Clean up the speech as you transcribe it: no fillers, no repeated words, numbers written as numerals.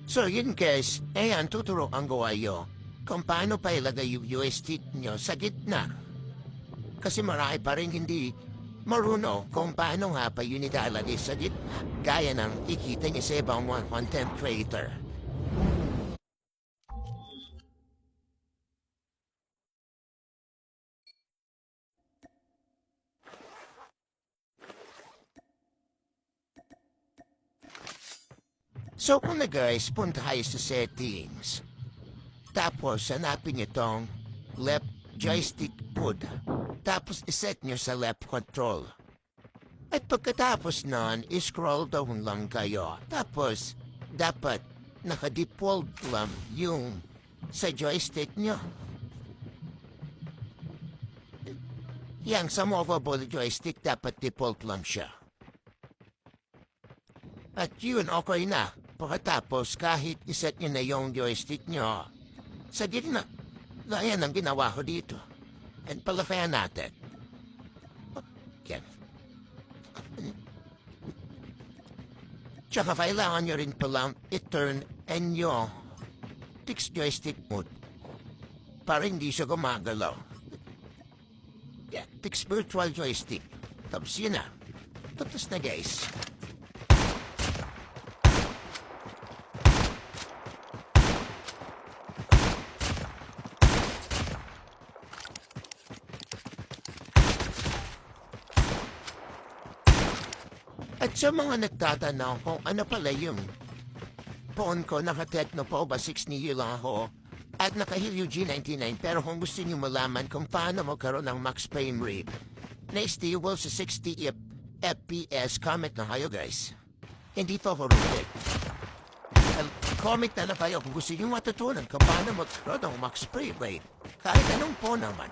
So yun guys, ayan tuturuan ko kayo kung paano pa ilagay yung joystick nyo sa gitna. Kasi marami pa rin hindi marunong kung paano nga pa yun ilalagay sa gitna. Gaya ng ikita niyo sa ibang mga content creator. So una guys, punta kayo sa settings. Tapos hanapin nyo tong left joystick put. Tapos iset nyo sa left control. At pagkatapos nun, scroll down lang kayo. Tapos, dapat naka-default lang yung sa joystick nyo. Yang sa movable joystick, dapat default lang siya. At yun, okay na. Pagkatapos, kahit iset nyo na yung joystick nyo, sa gitna, gaya ng ginawa ko dito. And palafayan natin. Yan. Tsaka kailangan nyo rin palang i-turn yung fixed joystick mode para hindi siya gumagalaw. Yan, fixed virtual joystick. Tapos yun na. Tapos na guys. At sa mga nagtatanong kung ano pala yung phone ko, naka-Tecno po ba 6 niyo lang ako at naka-Helio G99, pero kung gusto niyo malaman kung paano magkaroon ng max frame rate na stable sa 60 FPS, comment na kayo guys. Hindi to horrific. Comment na kayo kung gusto niyo matutunan kung paano magkaroon ng max frame rate kahit anong phone naman.